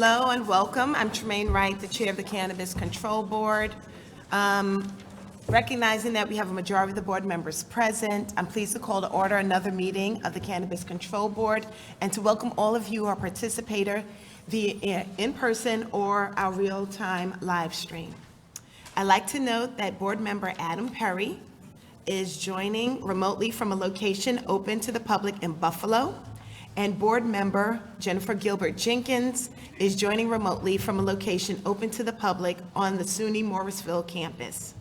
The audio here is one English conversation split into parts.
Hello and welcome. I'm Tremaine Wright, the Chair of the Cannabis Control Board. Recognizing that we have a majority of the board members present, I'm pleased to call to order another meeting of the Cannabis Control Board and to welcome all of you who are participating via in-person or our real-time live stream. I'd like to note that board member Adam Perry is joining remotely from a location open to the public in Buffalo, and board member Jennifer Gilbert Jenkins is joining remotely from a location open to the public on the SUNY Morrisville campus.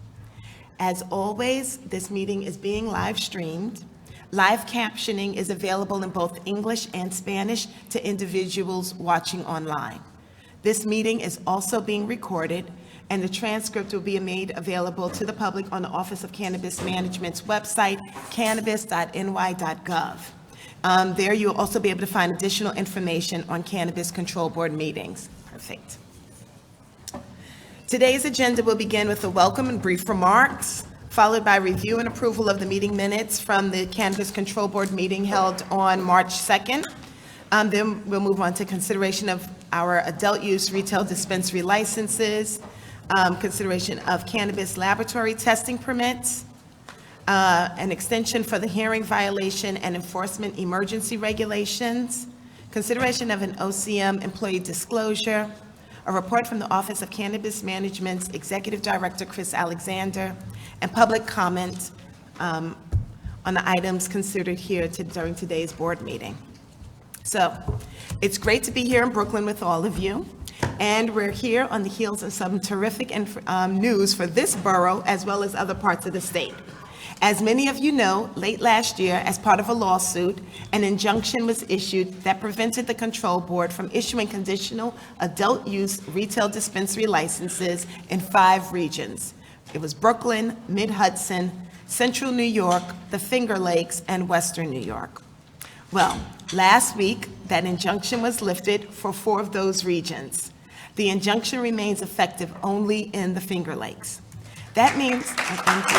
As always, this meeting is being live streamed. Live captioning is available in both English and Spanish to individuals watching online. This meeting is also being recorded, and the transcript will be made available to the public on the Office of Cannabis Management's website, cannabis.ny.gov. There you'll also be able to find additional information on Cannabis Control Board meetings. Perfect. Today's agenda will begin with a welcome and brief remarks, followed by review and approval of the meeting minutes from the Cannabis Control Board meeting held on March 2nd. Then we'll move on to consideration of our adult use retail dispensary licenses, consideration of cannabis laboratory testing permits, an extension for the hearing violation and enforcement emergency regulations, consideration of an OCM employee disclosure, a report from the Office of Cannabis Management's Executive Director, Chris Alexander, and public comment on the items considered here during today's board meeting. So it's great to be here in Brooklyn with all of you. And we're here on the heels of some terrific news for this borough as well as other parts of the state. As many of you know, late last year, as part of a lawsuit, an injunction was issued that prevented the control board from issuing conditional adult use retail dispensary licenses in 5 regions. It was Brooklyn, Mid-Hudson, Central New York, the Finger Lakes, and Western New York. Well, last week, that injunction was lifted for 4 of those regions. The injunction remains effective only in the Finger Lakes. That means, thank you.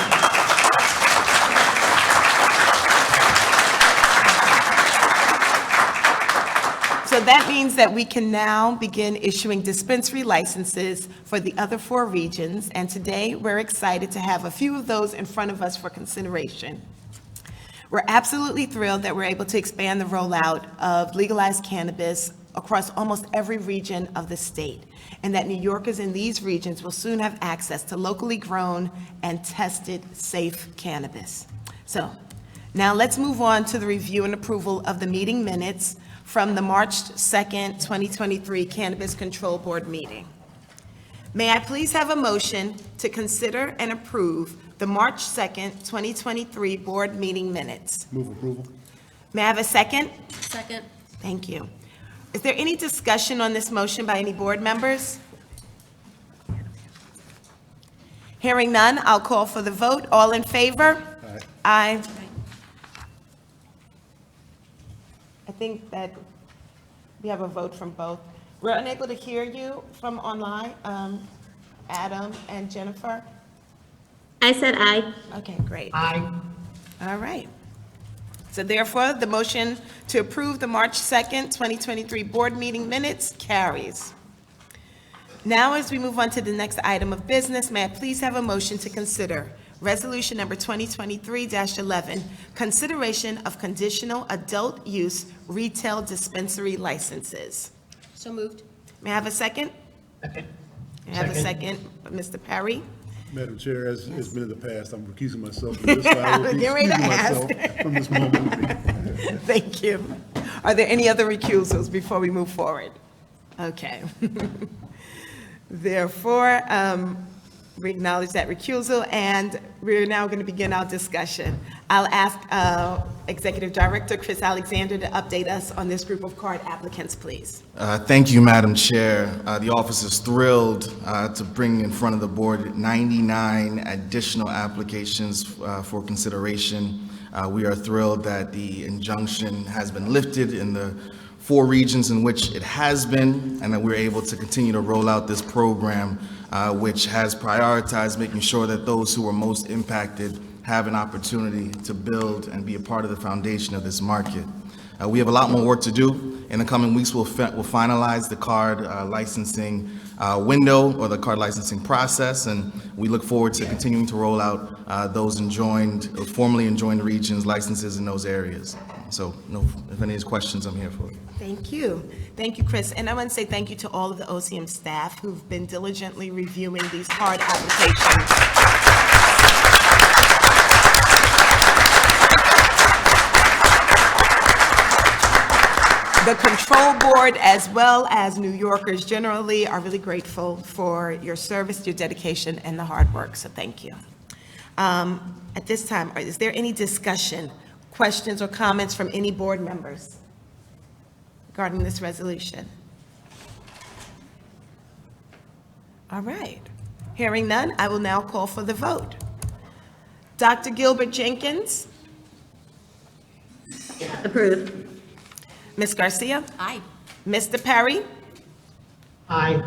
So that means that we can now begin issuing dispensary licenses for the other 4 regions, and today we're excited to have a few of those in front of us for consideration. We're absolutely thrilled that we're able to expand the rollout of legalized cannabis across almost every region of the state, and that New Yorkers in these regions will soon have access to locally grown and tested safe cannabis. So now let's move on to the review and approval of the meeting minutes from the March 2nd, 2023 Cannabis Control Board meeting. May I please have a motion to consider and approve the March 2nd, 2023 board meeting minutes? Move approval. May I have a second? Second. Thank you. Is there any discussion on this motion by any board members? Hearing none, I'll call for the vote. All in favor? Aye. I think that we have a vote from both. We're unable to hear you from online, Adam and Jennifer. I said aye. Okay, great. Aye. All right. So therefore, the motion to approve the March 2nd, 2023 board meeting minutes carries. Now, as we move on to the next item of business, may I please have a motion to consider Resolution number 2023-11, consideration of conditional adult use retail dispensary licenses. So moved. May I have a second? Second. May I have a second, Mr. Perry? Madam Chair, as has been in the past, I'm recusing myself from this. I will be Get ready to excusing myself from this moment. Thank you. Are there any other recusals before we move forward? Okay. Therefore, we acknowledge that recusal, and we're now going to begin our discussion. I'll ask Executive Director Chris Alexander to update us on this group of card applicants, please. Thank you, Madam Chair. The office is thrilled to bring in front of the board 99 additional applications for consideration. We are thrilled that the injunction has been lifted in the 4 regions in which it has been, and that we're able to continue to roll out this program, which has prioritized making sure that those who are most impacted have an opportunity to build and be a part of the foundation of this market. We have a lot more work to do. In the coming weeks, we'll finalize the card licensing window or the card licensing process, and we look forward to continuing to roll out those formerly enjoined regions licenses in those areas. So, if any questions, I'm here for it. Thank you. Thank you, Chris. And I want to say thank you to all of the OCM staff who've been diligently reviewing these card applications. The control board, as well as New Yorkers generally, are really grateful for your service, your dedication, and the hard work, so thank you. At this time, is there any discussion, questions, or comments from any board members regarding this resolution? All right. Hearing none, I will now call for the vote. Dr. Gilbert Jenkins? Approved. Ms. Garcia? Aye. Mr. Perry? Aye.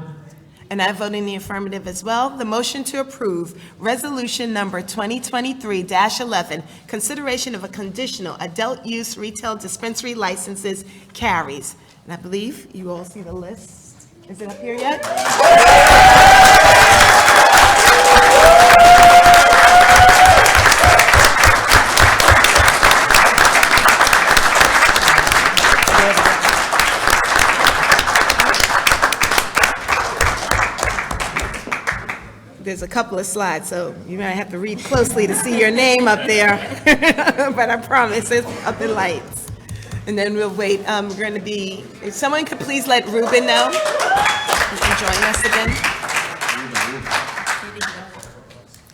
And I vote in the affirmative as well. The motion to approve Resolution Number 2023-11, consideration of a conditional adult use retail dispensary licenses carries. And I believe you all see the list. Is it up here yet? There's a couple of slides, so you might have to read closely to see your name up there. But I promise it's up in lights. And then we'll wait. We're going to be, if someone could please let Ruben know he can join us again.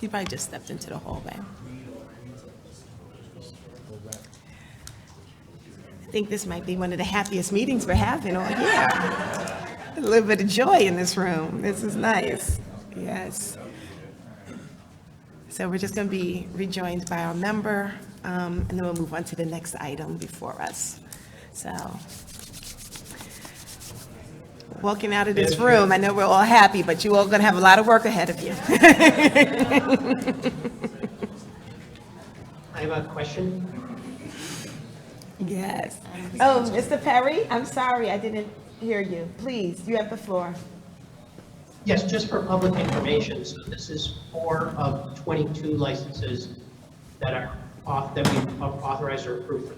He probably just stepped into the hallway. I think this might be one of the happiest meetings we're having all year. A little bit of joy in this room. This is nice. Yes. So we're just going to be rejoined by our member, and then we'll move on to the next item before us. So, walking out of this room, I know we're all happy, but you all going to have a lot of work ahead of you. I have a question. Yes. Oh, Mr. Perry, I'm sorry, I didn't hear you. Please, you have the floor. Yes, just for public information, so this is 4 of 22 licenses that are that we've authorized or approved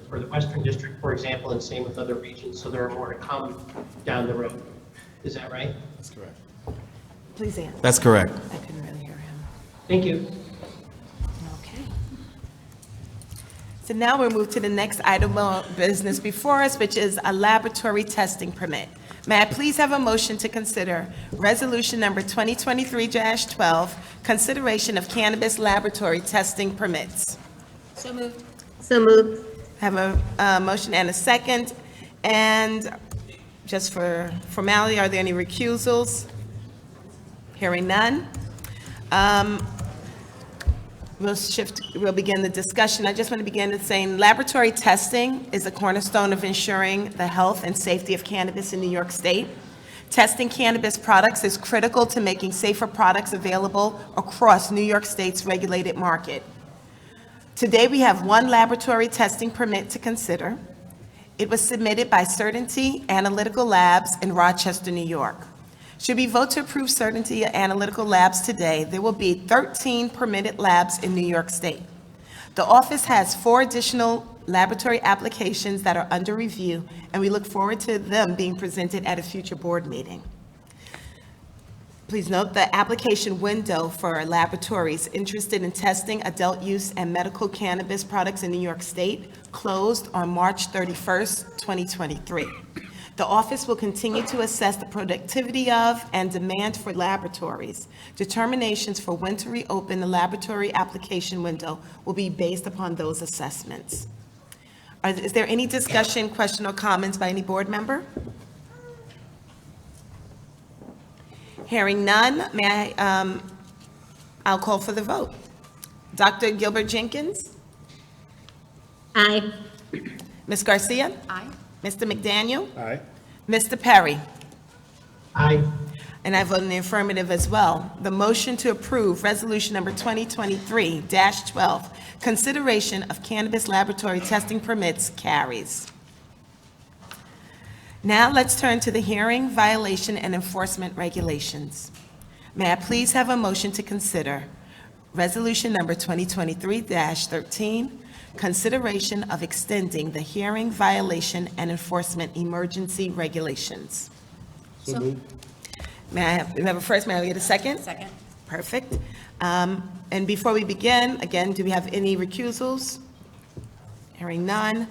for the Western District, for example, and same with other regions, so there are more to come down the road. Is that right? That's correct. Please answer. That's correct. I couldn't really hear him. Thank you. Okay. So now we'll move to the next item of business before us, which is a laboratory testing permit. May I please have a motion to consider Resolution Number 2023-12, consideration of cannabis laboratory testing permits? So moved. So moved. I have a motion and a second. And just for formality, are there any recusals? Hearing none. We'll begin the discussion. I just want to begin with saying laboratory testing is a cornerstone of ensuring the health and safety of cannabis in New York State. Testing cannabis products is critical to making safer products available across New York State's regulated market. Today, we have one laboratory testing permit to consider. It was submitted by Certainty Analytical Labs in Rochester, New York. Should we vote to approve Certainty Analytical Labs today, there will be 13 permitted labs in New York State. The office has 4 additional laboratory applications that are under review, and we look forward to them being presented at a future board meeting. Please note the application window for laboratories interested in testing adult use and medical cannabis products in New York State closed on March 31st, 2023. The office will continue to assess the productivity of and demand for laboratories. Determinations for when to reopen the laboratory application window will be based upon those assessments. Is there any discussion, question, or comments by any board member? Hearing none, may I, I'll call for the vote. Dr. Gilbert Jenkins? Aye. Ms. Garcia? Aye. Mr. McDaniel? Aye. Mr. Perry? Aye. And I vote in the affirmative as well. The motion to approve Resolution Number 2023-12, consideration of cannabis laboratory testing permits carries. Now let's turn to the hearing, violation, and enforcement regulations. May I please have a motion to consider Resolution Number 2023-13, consideration of extending the hearing, violation, and enforcement emergency regulations. So moved. May I have a first, may I get a second? Second. Perfect. And before we begin, again, do we have any recusals? Hearing none.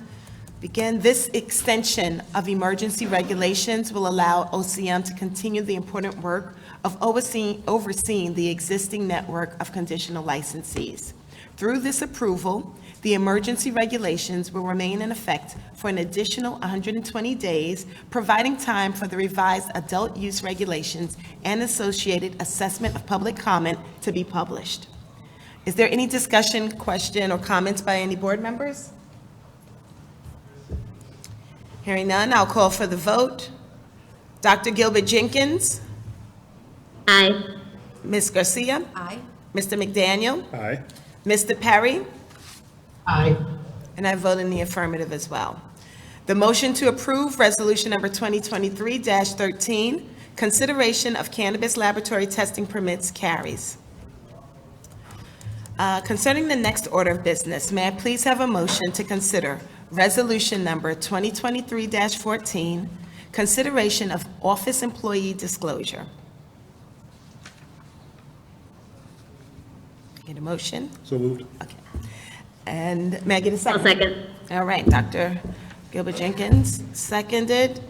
Begin. This extension of emergency regulations will allow OCM to continue the important work of overseeing the existing network of conditional licensees. Through this approval, the emergency regulations will remain in effect for an additional 120 days, providing time for the revised adult use regulations and associated assessment of public comment to be published. Is there any discussion, question, or comments by any board members? Hearing none, I'll call for the vote. Dr. Gilbert Jenkins, Aye. Ms. Garcia, Aye. Mr. McDaniel, Aye. Mr. Perry, Aye. and I vote in the affirmative as well. The motion to approve Resolution Number 2023-13, consideration of cannabis laboratory testing permits, carries. Concerning the next order of business, may I please have a motion to consider Resolution Number 2023-14, consideration of office employee disclosure. Get a motion? So moved. Okay. And may I get a I'll second? second. All right, Dr. Gilbert Jenkins, seconded.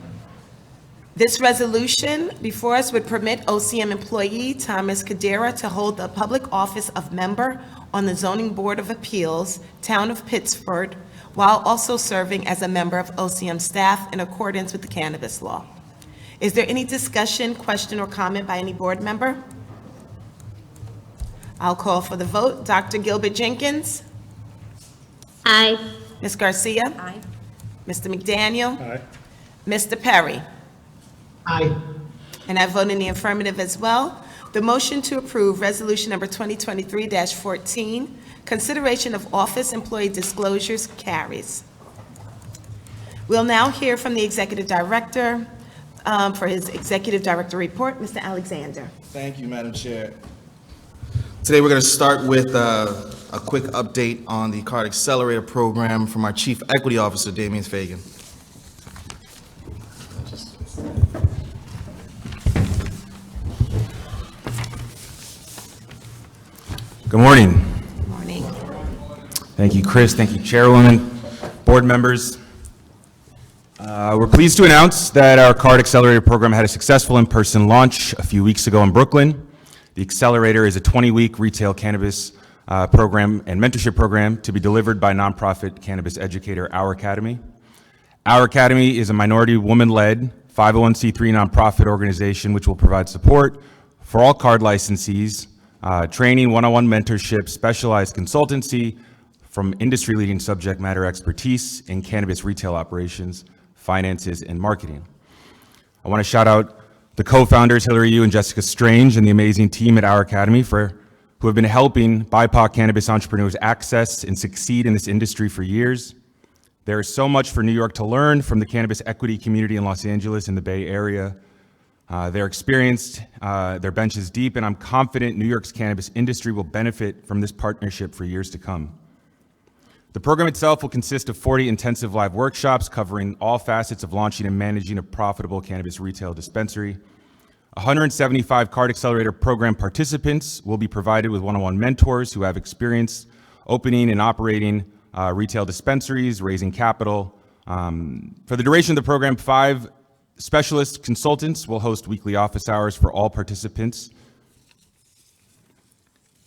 This resolution before us would permit OCM employee Thomas Kadira to hold the public office of member on the Zoning Board of Appeals, Town of Pittsford, while also serving as a member of OCM staff in accordance with the cannabis law. Is there any discussion, question, or comment by any board member? I'll call for the vote. Dr. Gilbert Jenkins, Aye. Ms. Garcia, Aye. Mr. McDaniel, Aye. Mr. Perry, Aye. and I vote in the affirmative as well. The motion to approve Resolution Number 2023-14, consideration of office employee disclosures, carries. We'll now hear from the Executive Director for his Executive Director report. Mr. Alexander. Thank you, Madam Chair. Today, we're going to start with a quick update on the Card Accelerator Program from our Chief Equity Officer, Damian Fagan. Good morning. Good morning. Thank you, Chris. Thank you, Chairwoman, board members. We're pleased to announce that our Card Accelerator program had a successful in-person launch a few weeks ago in Brooklyn. The Accelerator is a 20-week retail cannabis program and mentorship program to be delivered by nonprofit cannabis educator Our Academy. Our Academy is a minority woman-led 501c3 nonprofit organization which will provide support for all card licensees, training, one-on-one mentorship, specialized consultancy from industry-leading subject matter expertise in cannabis retail operations, finances, and marketing. I want to shout out the co-founders, Hillary Yu and Jessica Strange, and the amazing team at Our Academy who have been helping BIPOC cannabis entrepreneurs access and succeed in this industry for years. There is so much for New York to learn from the cannabis equity community in Los Angeles and the Bay Area. They're experienced, their bench is deep, and I'm confident New York's cannabis industry will benefit from this partnership for years to come. The program itself will consist of 40 intensive live workshops covering all facets of launching and managing a profitable cannabis retail dispensary. 175 Card Accelerator program participants will be provided with one-on-one mentors who have experience opening and operating retail dispensaries, raising capital. For the duration of the program, 5 specialist consultants will host weekly office hours for all participants.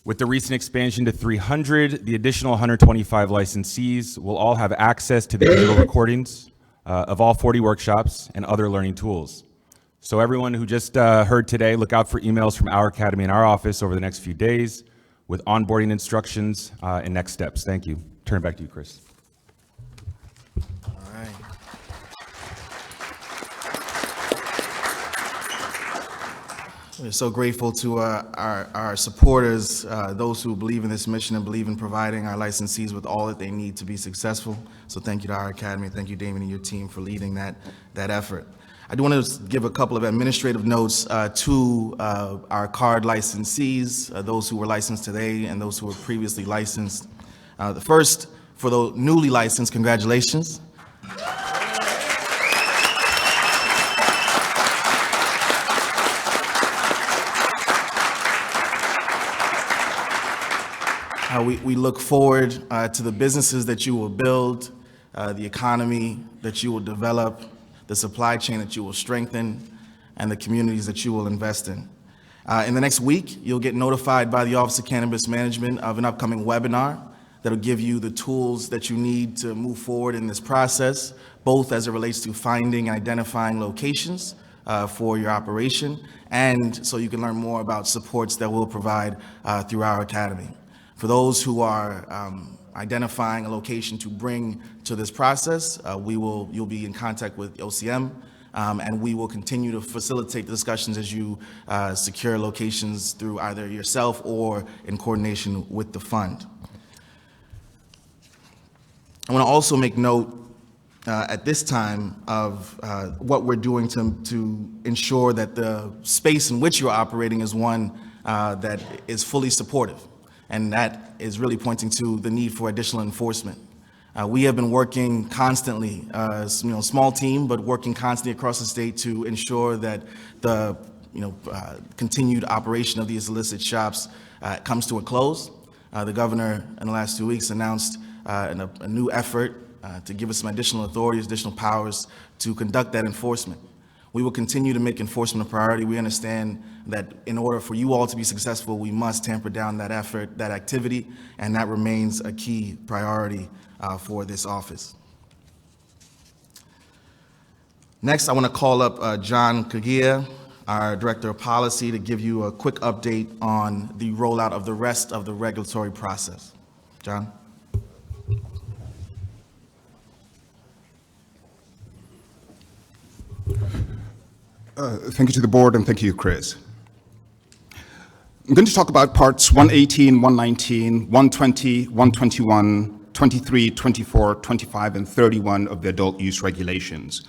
With the recent expansion to 300, the additional 125 licensees will all have access to the digital recordings of all 40 workshops and other learning tools. So everyone who just heard today, look out for emails from Our Academy in our office over the next few days with onboarding instructions and next steps. Thank you. Turn it back to you, Chris. All right. We're so grateful to our supporters, those who believe in this mission and believe in providing our licensees with all that they need to be successful. So thank you to Our Academy. Thank you, Damien, and your team for leading that effort. I do want to give a couple of administrative notes to our card licensees, those who were licensed today and those who were previously licensed. The first, for the newly licensed, congratulations. We look forward to the businesses that you will build, the economy that you will develop, the supply chain that you will strengthen, and the communities that you will invest in. In the next week, you'll get notified by the Office of Cannabis Management of an upcoming webinar that'll give you the tools that you need to move forward in this process, both as it relates to finding and identifying locations for your operation, and so you can learn more about supports that we'll provide through our academy. For those who are identifying a location to bring to this process, you'll be in contact with OCM, and we will continue to facilitate the discussions as you secure locations through either yourself or in coordination with the fund. I want to also make note at this time of what we're doing to ensure that the space in which you're operating is one that is fully supportive. And that is really pointing to the need for additional enforcement. We have been working constantly, small team, but working constantly across the state to ensure that the continued operation of these illicit shops comes to a close. The governor in the last 2 weeks announced a new effort to give us some additional authorities, additional powers to conduct that enforcement. We will continue to make enforcement a priority. We understand that in order for you all to be successful, we must tamper down that effort, that activity, and that remains a key priority for this office. Next, I want to call up John Kagia, our Director of Policy, to give you a quick update on the rollout of the rest of the regulatory process. John? Thank you to the board, and thank you, Chris. I'm going to talk about parts 118, 119, 120, 121, 23, 24, 25, and 31 of the adult use regulations.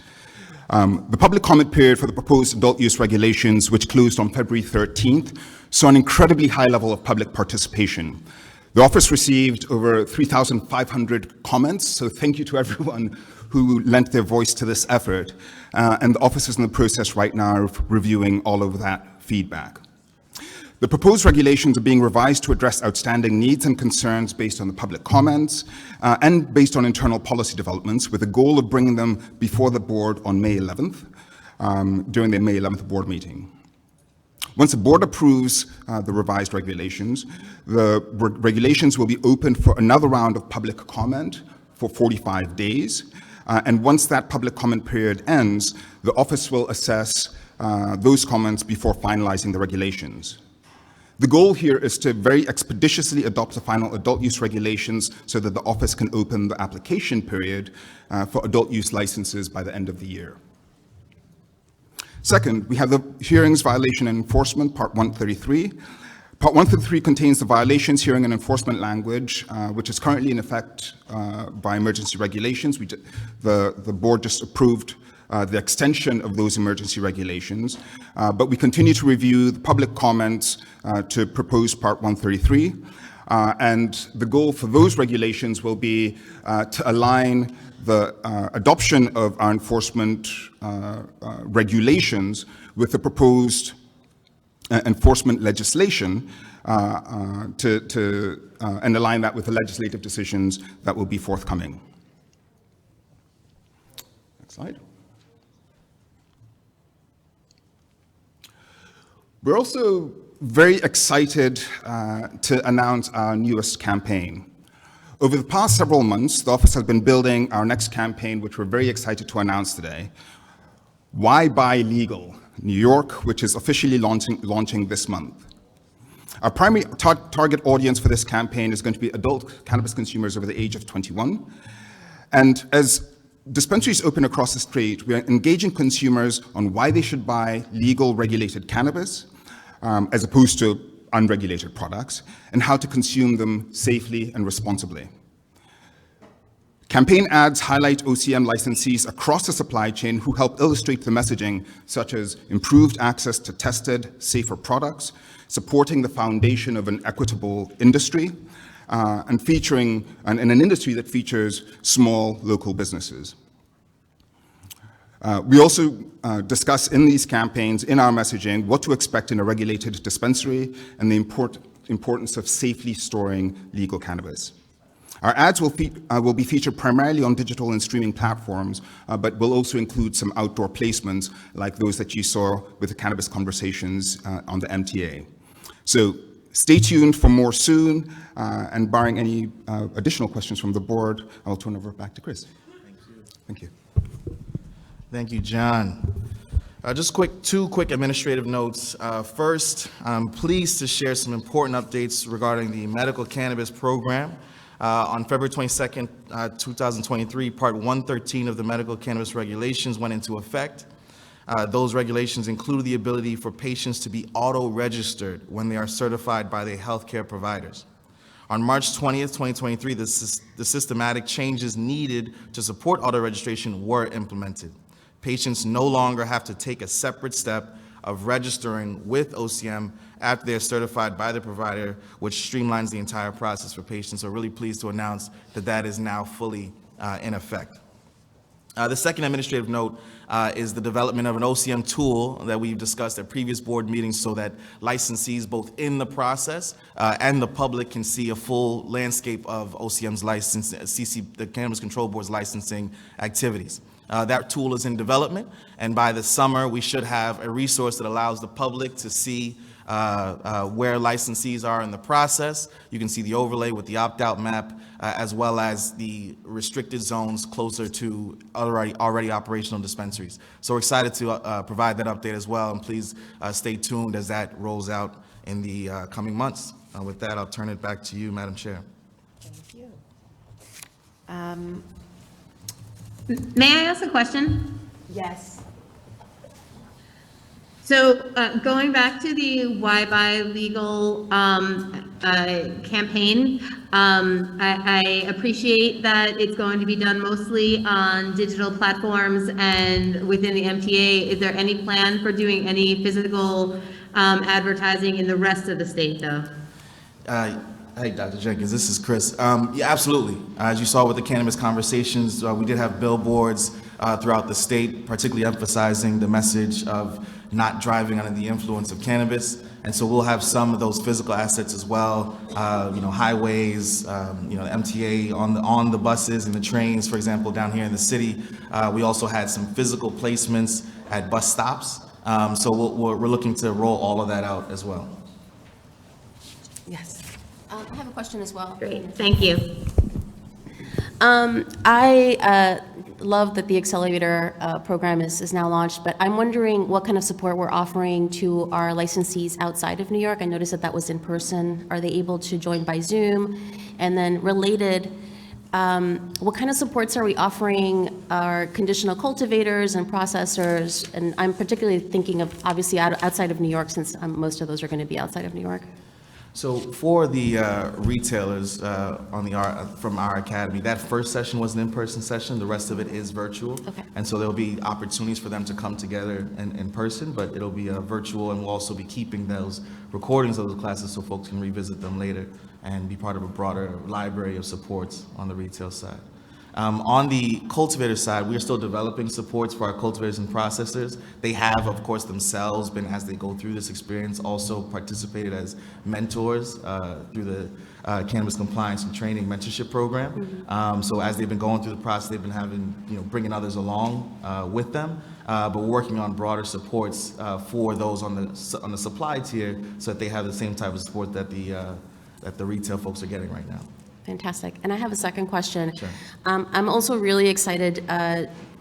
The public comment period for the proposed adult use regulations, which closed on February 13th, saw an incredibly high level of public participation. The office received over 3,500 comments, so thank you to everyone who lent their voice to this effort. And the office is in the process right now of reviewing all of that feedback. The proposed regulations are being revised to address outstanding needs and concerns based on the public comments and based on internal policy developments, with the goal of bringing them before the board on May 11th, during the May 11th board meeting. Once the board approves the revised regulations, the regulations will be open for another round of public comment for 45 days. And once that public comment period ends, the office will assess those comments before finalizing the regulations. The goal here is to very expeditiously adopt the final adult use regulations so that the office can open the application period for adult use licenses by the end of the year. Second, we have the Hearings, Violation and Enforcement, Part 133. Part 133 contains the violations, hearing, and enforcement language, which is currently in effect by emergency regulations. The board just approved the extension of those emergency regulations, but we continue to review the public comments to propose Part 133. And the goal for those regulations will be to align the adoption of our enforcement regulations with the proposed enforcement legislation and align that with the legislative decisions that will be forthcoming. Next slide. We're also very excited to announce our newest campaign. Over the past several months, the office has been building our next campaign, which we're very excited to announce today. Why Buy Legal? New York, which is officially launching this month. Our primary target audience for this campaign is going to be adult cannabis consumers over the age of 21. And as dispensaries open across the state, we are engaging consumers on why they should buy legal regulated cannabis as opposed to unregulated products, and how to consume them safely and responsibly. Campaign ads highlight OCM licensees across the supply chain who help illustrate the messaging, such as improved access to tested, safer products, supporting the foundation of an equitable industry, and featuring, and in an industry that features small local businesses. We also discuss in these campaigns, in our messaging, what to expect in a regulated dispensary and the importance of safely storing legal cannabis. Our ads will be featured primarily on digital and streaming platforms, but will also include some outdoor placements like those that you saw with the Cannabis Conversations on the MTA. So stay tuned for more soon, and barring any additional questions from the board, I'll turn over back to Chris. Thank you. Thank you, John. Just two quick administrative notes. First, I'm pleased to share some important updates regarding the medical cannabis program. On February 22nd, 2023, Part 113 of the medical cannabis regulations went into effect. Those regulations include the ability for patients to be auto-registered when they are certified by their healthcare providers. On March 20th, 2023, the systematic changes needed to support auto-registration were implemented. Patients no longer have to take a separate step of registering with OCM after they're certified by the provider, which streamlines the entire process for patients. So really pleased to announce that that is now fully in effect. The second administrative note is the development of an OCM tool that we've discussed at previous board meetings so that licensees both in the process and the public can see a full landscape of OCM's license, the Cannabis Control Board's licensing activities. That tool is in development, and by the summer, we should have a resource that allows the public to see where licensees are in the process. You can see the overlay with the opt-out map, as well as the restricted zones closer to already operational dispensaries. So we're excited to provide that update as well, and please stay tuned as that rolls out in the coming months. With that, I'll turn it back to you, Madam Chair. Thank you. May I ask a question? Yes. So going back to the Why Buy Legal campaign, I appreciate that it's going to be done mostly on digital platforms and within the MTA. Is there any plan for doing any physical advertising in the rest of the state, though? Hey, Dr. Jenkins, this is Chris. Yeah, absolutely. As you saw with the Cannabis Conversations, we did have billboards throughout the state, particularly emphasizing the message of not driving under the influence of cannabis. And so we'll have some of those physical assets as well, highways, the MTA on the buses and the trains, for example, down here in the city. We also had some physical placements at bus stops. So we're looking to roll all of that out as well. Yes. I have a question as well. Great, thank you. I love that the accelerator program is now launched, but I'm wondering what kind of support we're offering to our licensees outside of New York. I noticed that was in person. Are they able to join by Zoom? And then related, what kind of supports are we offering our conditional cultivators and processors? And I'm particularly thinking of obviously outside of New York, since most of those are going to be outside of New York. So for the retailers from our academy, that first session was an in-person session. The rest of it is virtual. Okay. And so there'll be opportunities for them to come together in person, but it'll be virtual, and we'll also be keeping those recordings of those classes so folks can revisit them later and be part of a broader library of supports on the retail side. On the cultivator side, we are still developing supports for our cultivators and processors. They have, of course, themselves been, as they go through this experience, also participated as mentors through the Cannabis Compliance and Training Mentorship Program. Mm-hmm. So as they've been going through the process, they've been having, bringing others along with them. But we're working on broader supports for those on the supply tier so that they have the same type of support that the retail folks are getting right now. Fantastic. And I have a second question. Sure. I'm also really excited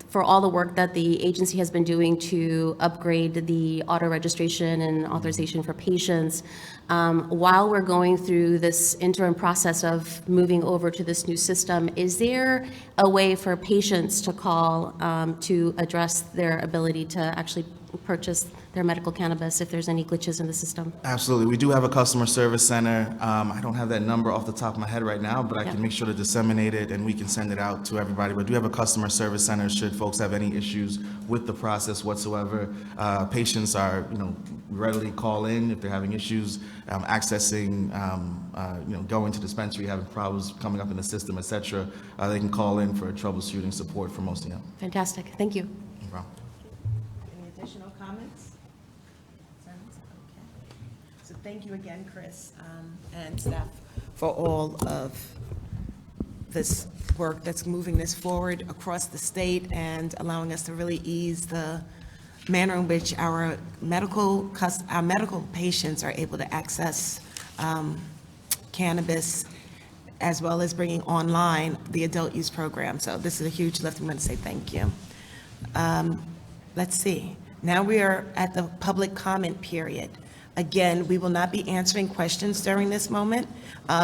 for all the work that the agency has been doing to upgrade the auto registration and authorization for patients. While we're going through this interim process of moving over to this new system, is there a way for patients to call to address their ability to actually purchase their medical cannabis if there's any glitches in the system? Absolutely. We do have a customer service center. I don't have that number off the top of my head right now, but I Yeah. can make sure to disseminate it and we can send it out to everybody. But we do have a customer service center should folks have any issues with the process whatsoever. Patients are, readily call in if they're having issues accessing, going to dispensary, having problems coming up in the system, et cetera. They can call in for troubleshooting support for most of them. Fantastic, thank you. No problem. Any additional comments? Concerns? Okay. So thank you again, Chris, and staff, for all of this work that's moving this forward across the state and allowing us to really ease the manner in which our medical patients are able to access cannabis, as well as bringing online the adult use program. So this is a huge lift. I'm going to say thank you. Let's see. Now we are at the public comment period. Again, we will not be answering questions during this moment.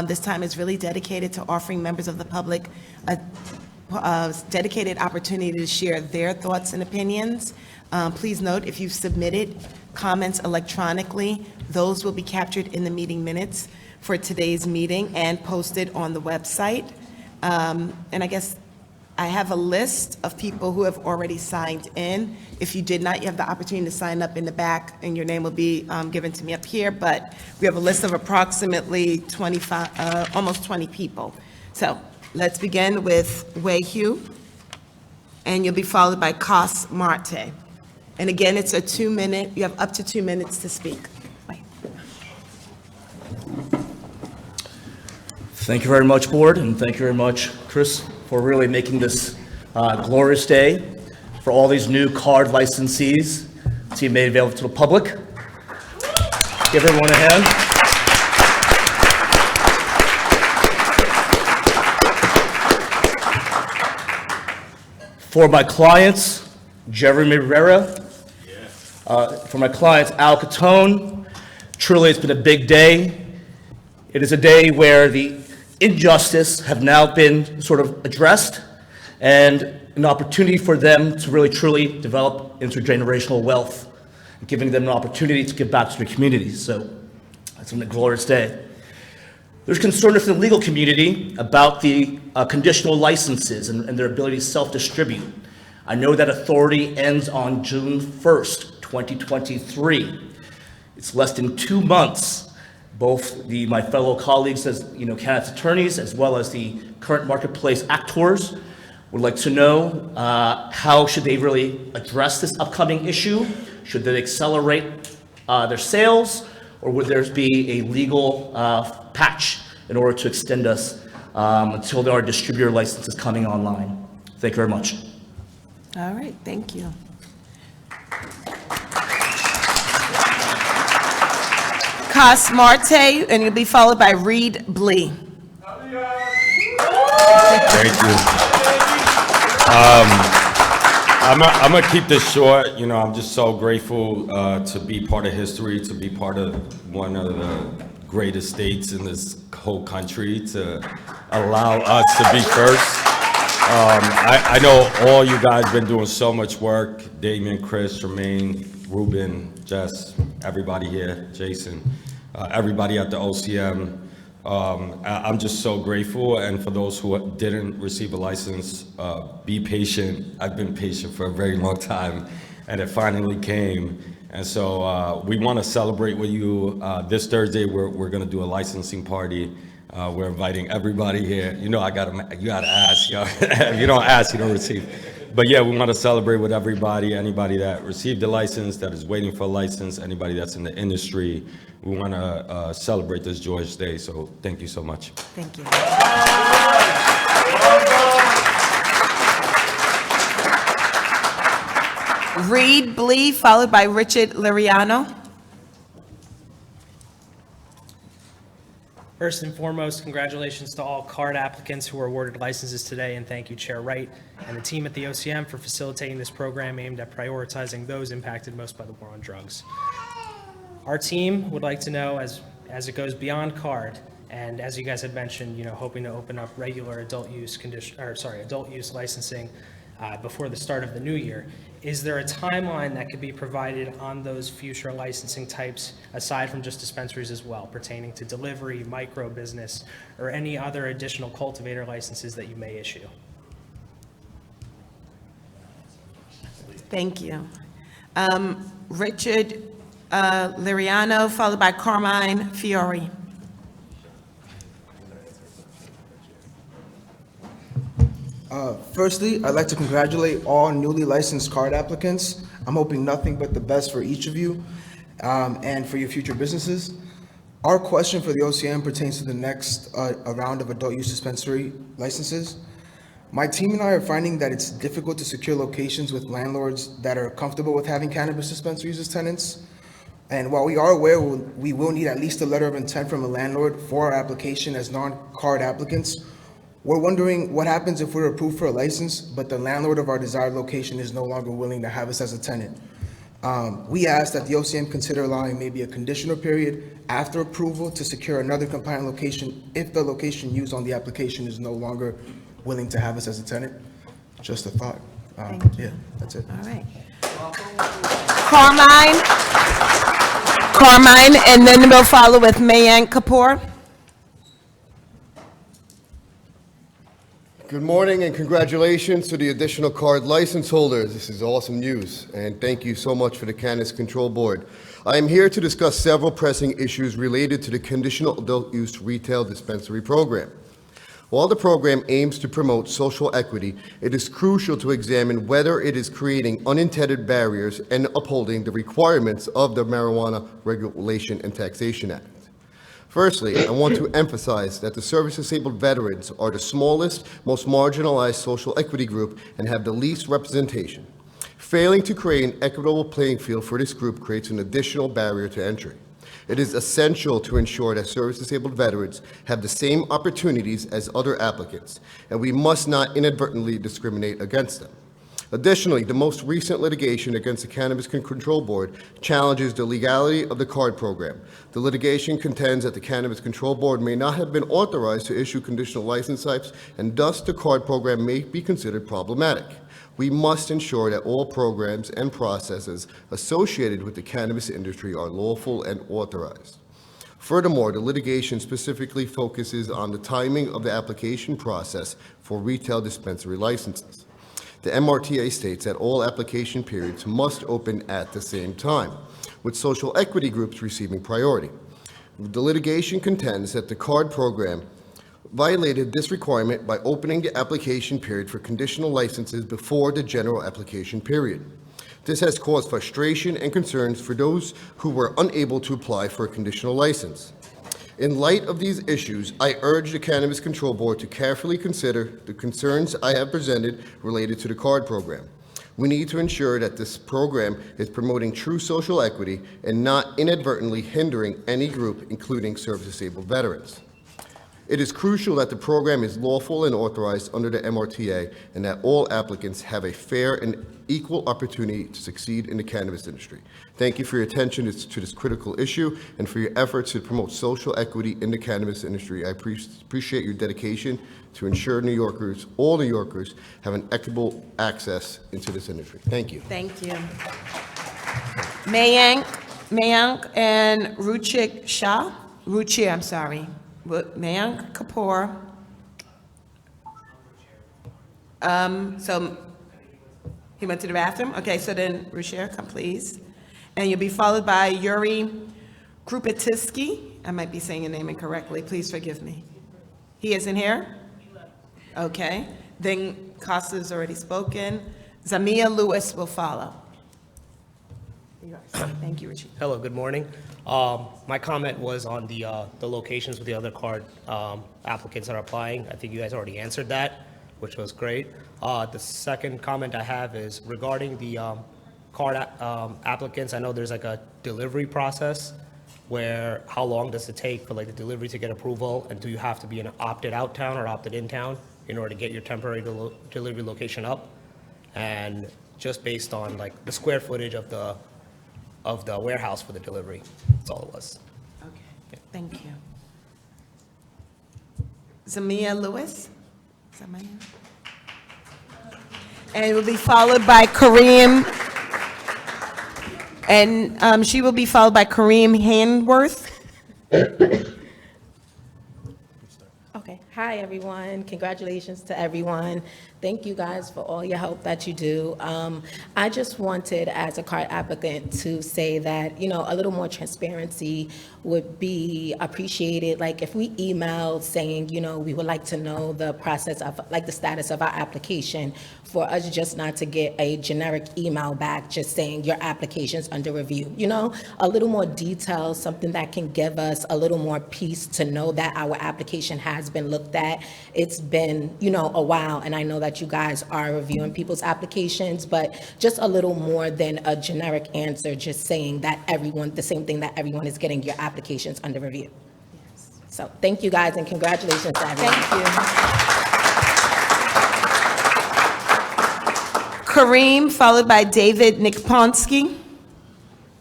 This time is really dedicated to offering members of the public a dedicated opportunity to share their thoughts and opinions. Please note, if you've submitted comments electronically, those will be captured in the meeting minutes for today's meeting and posted on the website. And I guess I have a list of people who have already signed in. If you did not, you have the opportunity to sign up in the back, and your name will be given to me up here. But we have a list of approximately 25, almost 20 people. So let's begin with Wei Hu, and you'll be followed by Cos Marte. And again, it's a 2-minute, you have up to 2 minutes to speak. Thank you very much, Board, and thank you very much, Chris, for really making this glorious day for all these new card licensees to be made available to the public. Give everyone a hand. For my clients, Jeremy Rivera. For my clients, Al Catone. Truly, it's been a big day. It is a day where the injustice have now been sort of addressed, and an opportunity for them to really truly develop intergenerational wealth, giving them an opportunity to give back to their communities. So it's been a glorious day. There's concern within the legal community about the conditional licenses and their ability to self-distribute. I know that authority ends on June 1st, 2023. It's less than 2 months. Both my fellow colleagues as cannabis attorneys, as well as the current marketplace actors, would like to know how should they really address this upcoming issue? Should they accelerate their sales, or would there be a legal patch in order to extend us until there are distributor licenses coming online? Thank you very much. All right, thank you. Cos Marte, and you'll be followed by Reed Blee. Thank you. I'm gonna keep this short. I'm just so grateful to be part of history, to be part of one of the greatest states in this whole country, to allow us to be first. I know all you guys been doing so much work. Damien, Chris, Jermaine, Ruben, Jess, everybody here, Jason, everybody at the OCM. I'm just so grateful, and for those who didn't receive a license, be patient. I've been patient for a very long time, and it finally came. And so we want to celebrate with you. This Thursday, we're going to do a licensing party. We're inviting everybody here. You gotta ask. If you don't ask, you don't receive. But yeah, we want to celebrate with everybody, anybody that received a license, that is waiting for a license, anybody that's in the industry. We want to celebrate this joyous day, so thank you so much. Thank you. Reed Blee, followed by Richard Liriano. First and foremost, congratulations to all card applicants who were awarded licenses today, and thank you, Chair Wright and the team at the OCM for facilitating this program aimed at prioritizing those impacted most by the war on drugs. Our team would like to know, as it goes beyond card, and as you guys had mentioned, hoping to open up regular adult use licensing before the start of the new year. is there a timeline that could be provided on those future licensing types, aside from just dispensaries as well, pertaining to delivery, micro business, or any other additional cultivator licenses that you may issue? Thank you. Richard Liriano, followed by Carmine Fiore. Firstly, I'd like to congratulate all newly licensed card applicants. I'm hoping nothing but the best for each of you and for your future businesses. Our question for the OCM pertains to the next round of adult use dispensary licenses. My team and I are finding that it's difficult to secure locations with landlords that are comfortable with having cannabis dispensaries as tenants. And while we are aware we will need at least a letter of intent from a landlord for our application as non-card applicants, we're wondering what happens if we're approved for a license, but the landlord of our desired location is no longer willing to have us as a tenant. We ask that the OCM consider allowing maybe a conditional period after approval to secure another compliant location if the location used on the application is no longer willing to have us as a tenant. Just a thought. Yeah, that's it. All right. Carmine, and then we'll follow with Mayank Kapoor. Good morning and congratulations to the additional card license holders. This is awesome news, and thank you so much for the Cannabis Control Board. I am here to discuss several pressing issues related to the conditional adult use retail dispensary program. While the program aims to promote social equity, it is crucial to examine whether it is creating unintended barriers and upholding the requirements of the Marijuana Regulation and Taxation Act. Firstly, I want to emphasize that the service-disabled veterans are the smallest, most marginalized social equity group and have the least representation. Failing to create an equitable playing field for this group creates an additional barrier to entry. It is essential to ensure that service-disabled veterans have the same opportunities as other applicants, and we must not inadvertently discriminate against them. Additionally, the most recent litigation against the Cannabis Control Board challenges the legality of the card program. The litigation contends that the Cannabis Control Board may not have been authorized to issue conditional license types, and thus the card program may be considered problematic. We must ensure that all programs and processes associated with the cannabis industry are lawful and authorized. Furthermore, the litigation specifically focuses on the timing of the application process for retail dispensary licenses. The MRTA states that all application periods must open at the same time, with social equity groups receiving priority. The litigation contends that the card program violated this requirement by opening the application period for conditional licenses before the general application period. This has caused frustration and concerns for those who were unable to apply for a conditional license. In light of these issues, I urge the Cannabis Control Board to carefully consider the concerns I have presented related to the card program. We need to ensure that this program is promoting true social equity and not inadvertently hindering any group, including service-disabled veterans. It is crucial that the program is lawful and authorized under the MRTA and that all applicants have a fair and equal opportunity to succeed in the cannabis industry. Thank you for your attention to this critical issue and for your efforts to promote social equity in the cannabis industry. I appreciate your dedication to ensure New Yorkers, all New Yorkers, have an equitable access into this industry. Thank you. Thank you. Mayank and Ruchi, I'm sorry. Mayank Kapoor. So he went to the bathroom? Okay, so then Ruchir, come please. And you'll be followed by Yuri Krupetiski. I might be saying your name incorrectly. Please forgive me. He isn't here? Okay. Then Costa's already spoken. Zamia Lewis will follow. Thank you, Richie. Hello, good morning. My comment was on the locations with the other card applicants that are applying. I think you guys already answered that, which was great. The second comment I have is regarding the card applicants. I know there's like a delivery process where how long does it take for like the delivery to get approval, and do you have to be in an opted out town or opted in town in order to get your temporary delivery location up? And just based on like the square footage of the warehouse for the delivery. That's all it was. Okay, thank you. Zamia Lewis? Is that my name? And it will be followed by Kareem, and she will be followed by Kareem Handworth. Okay. Hi, everyone. Congratulations to everyone. Thank you guys for all your help that you do. I just wanted, as a card applicant, to say that, a little more transparency would be appreciated. Like if we emailed saying, we would like to know the process of, like the status of our application, for us just not to get a generic email back just saying your application's under review. A little more detail, something that can give us a little more peace to know that our application has been looked at. It's been, a while, and I know that you guys are reviewing people's applications, but just a little more than a generic answer, just saying that the same thing, that everyone is getting your applications under review. So thank you guys, and congratulations to everyone. Thank you. Kareem, followed by David Nikponsky.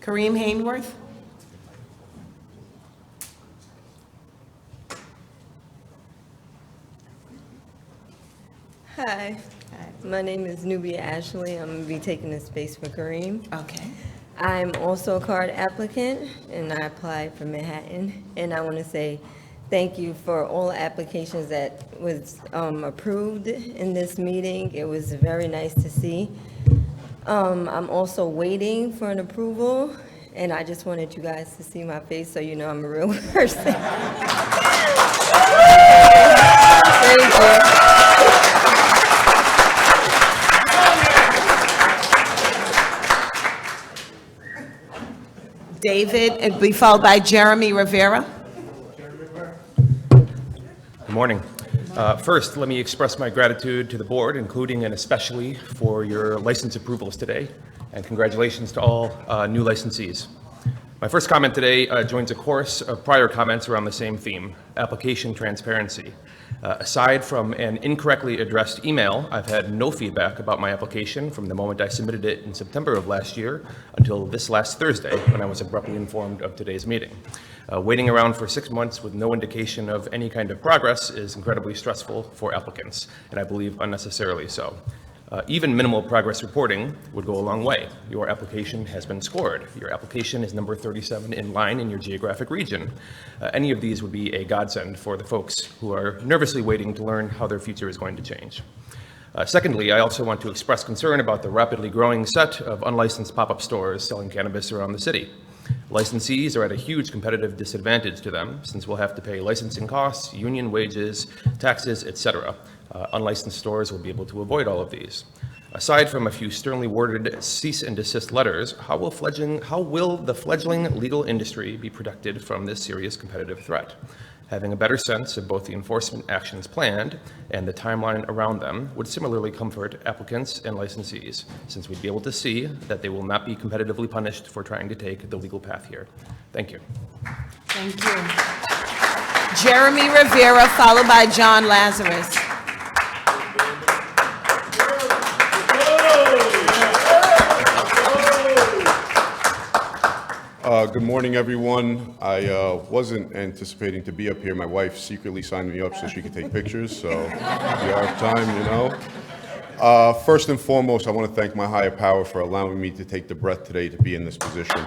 Kareem Handworth. Hi, my name is Nubia Ashley. I'm going to be taking the space for Kareem. Okay. I'm also a card applicant, and I applied for Manhattan. And I want to say thank you for all the applications that was approved in this meeting. It was very nice to see. I'm also waiting for an approval, and I just wanted you guys to see my face so you know I'm a real person. Thank you. David, and be followed by Jeremy Rivera. Good morning. First, let me express my gratitude to the board, including and especially for your license approvals today, and congratulations to all new licensees. My first comment today joins a chorus of prior comments around the same theme, application transparency. Aside from an incorrectly addressed email, I've had no feedback about my application from the moment I submitted it in September of last year until this last Thursday, when I was abruptly informed of today's meeting. Waiting around for 6 months with no indication of any kind of progress is incredibly stressful for applicants, and I believe unnecessarily so. Even minimal progress reporting would go a long way. Your application has been scored. Your application is number 37 in line in your geographic region. Any of these would be a godsend for the folks who are nervously waiting to learn how their future is going to change. Secondly, I also want to express concern about the rapidly growing set of unlicensed pop-up stores selling cannabis around the city. Licensees are at a huge competitive disadvantage to them, since we'll have to pay licensing costs, union wages, taxes, etc. Unlicensed stores will be able to avoid all of these. Aside from a few sternly worded cease and desist letters, how will the fledgling legal industry be protected from this serious competitive threat? Having a better sense of both the enforcement actions planned and the timeline around them would similarly comfort applicants and licensees, since we'd be able to see that they will not be competitively punished for trying to take the legal path here. Thank you. Thank you. Jeremy Rivera, followed by John Lazarus. Good morning, everyone. I wasn't anticipating to be up here. My wife secretly signed me up so she could take pictures, so if you have time, First and foremost, I want to thank my higher power for allowing me to take the breath today to be in this position.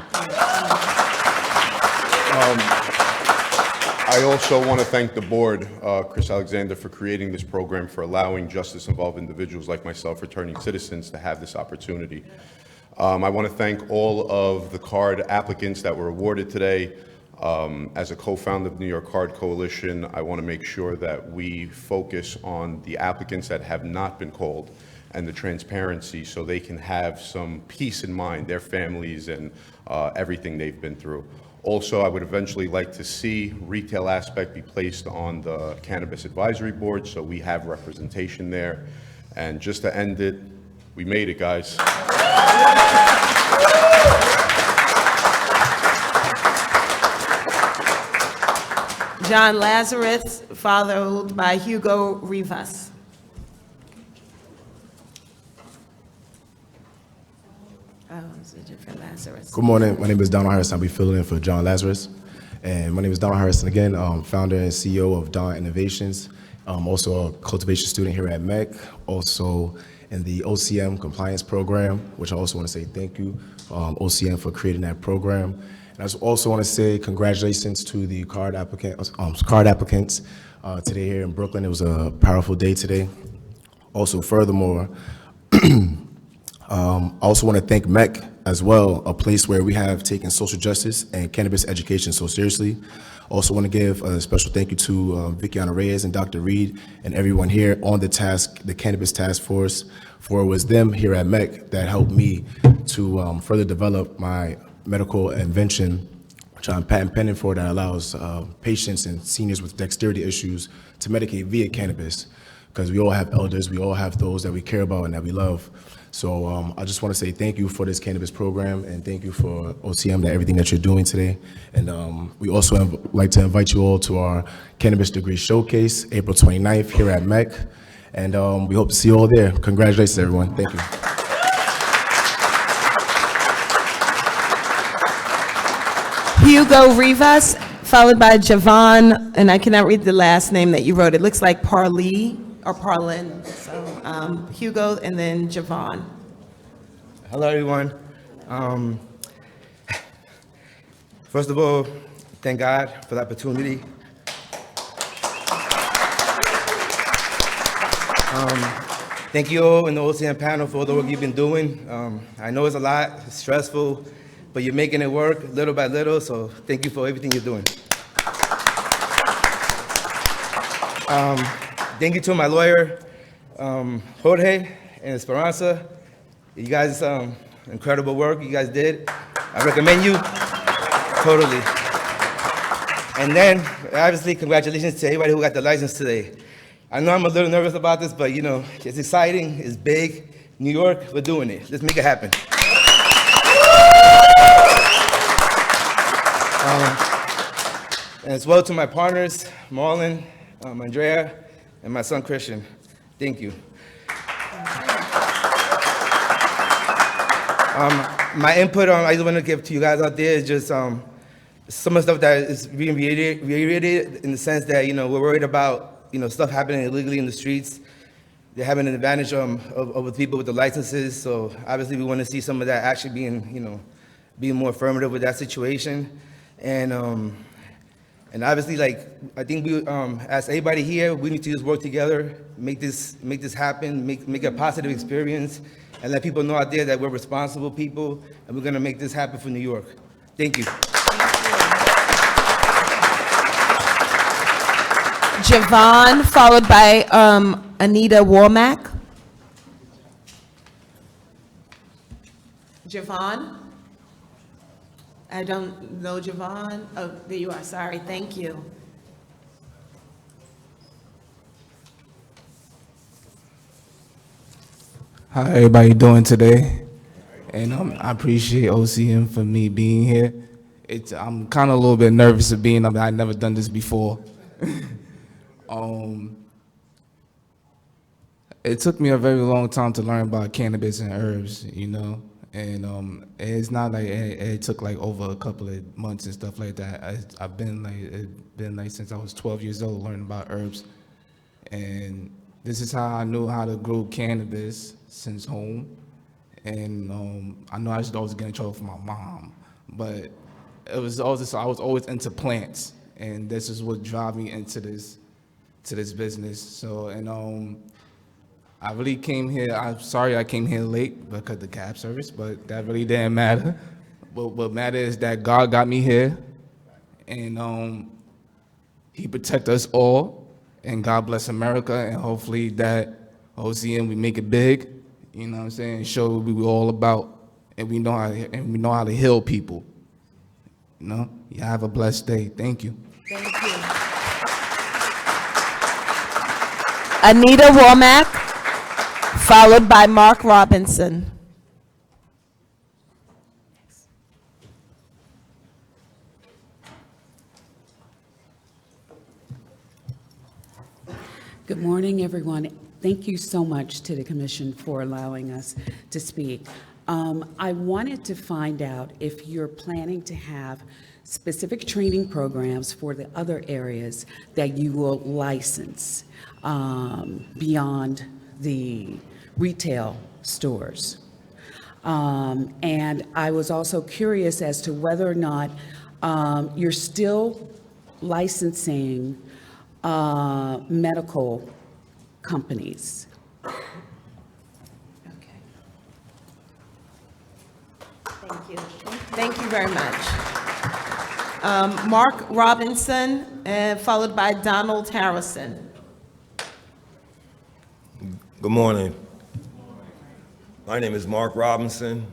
I also want to thank the board, Chris Alexander, for creating this program, for allowing justice-involved individuals like myself, returning citizens, to have this opportunity. I want to thank all of the card applicants that were awarded today. As a co-founder of the New York Card Coalition, I want to make sure that we focus on the applicants that have not been called and the transparency, so they can have some peace in mind, their families and everything they've been through. Also, I would eventually like to see retail aspect be placed on the Cannabis Advisory Board, so we have representation there. And just to end it, we made it, guys. John Lazarus, followed by Hugo Rivas. Oh, it's a different Lazarus. Good morning. My name is Donald Harrison. I'll be filling in for John Lazarus. And my name is Donald Harrison again, founder and CEO of Dawn Innovations. Also a cultivation student here at MEC. Also and the OCM compliance program, which I also want to say thank you, OCM, for creating that program. And I also want to say congratulations to the card applicants today here in Brooklyn. It was a powerful day today. Also, furthermore, I also want to thank MEC as well, a place where we have taken social justice and cannabis education so seriously. Also want to give a special thank you to Vickiana Reyes and Dr. Reed and everyone here on the Cannabis Task Force, for it was them here at MEC that helped me to further develop my medical invention, which I'm patent pending for, that allows patients and seniors with dexterity issues to medicate via cannabis. Because we all have elders, we all have those that we care about and that we love. So I just want to say thank you for this cannabis program, and thank you for OCM, that everything that you're doing today. And we also like to invite you all to our Cannabis Degree Showcase, April 29th here at MEC. And we hope to see you all there. Congratulations, everyone. Thank you. Hugo Rivas, followed by Javon, and I cannot read the last name that you wrote. It looks like Parlee or Parlin. So Hugo and then Javon. Hello, everyone. First of all, thank God for the opportunity. Thank you all in the OCM panel for all the work you've been doing. I know it's a lot, it's stressful, but you're making it work little by little, so thank you for everything you're doing. Thank you to my lawyer, Jorge and Esperanza. You guys, incredible work you guys did. I recommend you, totally. And then, obviously, congratulations to everybody who got the license today. I know I'm a little nervous about this, but you know, it's exciting, it's big. New York, we're doing it. Let's make it happen. And as well to my partners, Marlon, Andrea, and my son Christian. Thank you. My input I just want to give to you guys out there is just some of the stuff that is being reiterated in the sense that, you know, we're worried about, you know, stuff happening illegally in the streets. They're having an advantage of the people with the licenses. So obviously we want to see some of that actually being, you know, being more affirmative with that situation. And obviously, like, I think we, as everybody here, we need to just work together, make this happen, make a positive experience, and let people know out there that we're responsible people, and we're gonna make this happen for New York. Thank you. Javon, followed by Anita Womack. Javon? I don't know Javon. Oh, there you are. Sorry. Thank you. How everybody doing today? And I appreciate OCM for me being here. I'm kind of a little bit nervous of being up. I've never done this before. It took me a very long time to learn about cannabis and herbs, you know, and it's not like it took like over a couple of months and stuff like that. It's been like since I was 12 years old learning about herbs, and this is how I knew how to grow cannabis since home. And I know I used to always get in trouble from my mom, but it was always, I was always into plants, and this is what drove me into this business. So, and I really came here, I'm sorry I came here late because of the cab service, but that really didn't matter. But what matters is that God got me here, and He protect us all, and God bless America, and hopefully that OCM, we make it big, you know what I'm saying, show what we were all about, and we know how to heal people. You know, you have a blessed day. Thank you. Thank you. Anita Womack, followed by Mark Robinson. Good morning, everyone. Thank you so much to the Commission for allowing us to speak. I wanted to find out if you're planning to have specific training programs for the other areas that you will license beyond the retail stores. And I was also curious as to whether or not you're still licensing medical companies. Thank you. Thank you very much. Mark Robinson, followed by Donald Harrison. Good morning. My name is Mark Robinson,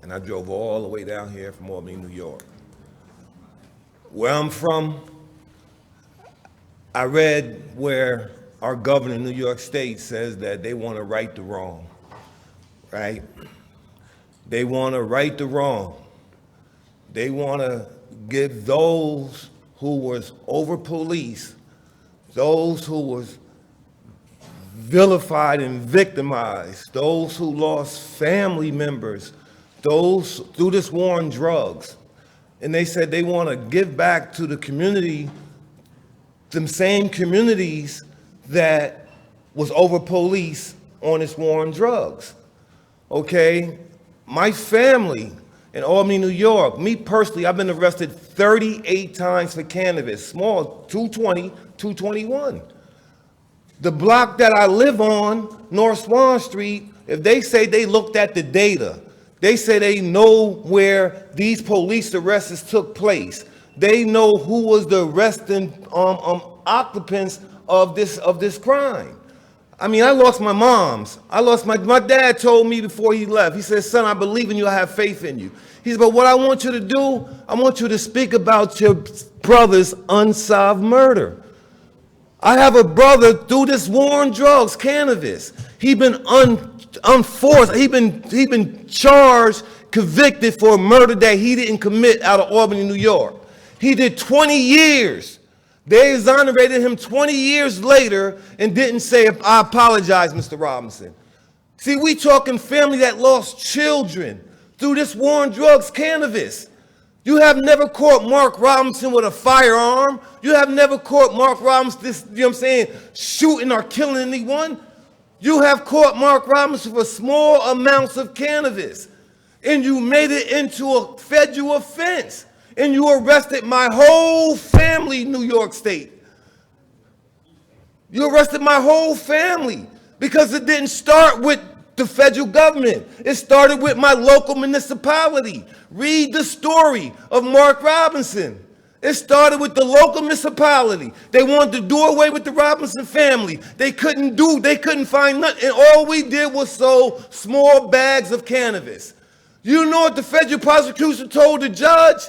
and I drove all the way down here from Albany, New York. Where I'm from, I read where our governor in New York State says that they want to right the wrong, right? They want to right the wrong. They want to give those who was over-policed, those who was vilified and victimized, those who lost family members, those through this war on drugs. And they said they want to give back to the community, them same communities that was over-policed on this war on drugs. Okay? My family in Albany, New York, me personally, I've been arrested 38 times for cannabis, small, 220, 221. The block that I live on, North Swan Street, if they say they looked at the data, they say they know where these police arrests took place. They know who was the arresting occupants of this crime. I mean, I lost my mom's. I lost my dad told me before he left, he said, son, I believe in you, I have faith in you. He said, but what I want you to do, I want you to speak about your brother's unsolved murder. I have a brother through this war on drugs, cannabis. He been unforced. He been charged, convicted for a murder that he didn't commit out of Albany, New York. He did 20 years. They exonerated him 20 years later and didn't say, I apologize, Mr. Robinson. See, we talking family that lost children through this war on drugs, cannabis. You have never caught Mark Robinson with a firearm. You have never caught Mark Robinson, you know what I'm saying, shooting or killing anyone. You have caught Mark Robinson for small amounts of cannabis. And you made it into a federal offense. And you arrested my whole family in New York State. You arrested my whole family because it didn't start with the federal government. It started with my local municipality. Read the story of Mark Robinson. It started with the local municipality. They wanted to do away with the Robinson family. They couldn't find nothing. And all we did was sold small bags of cannabis. You know what the federal prosecution told the judge?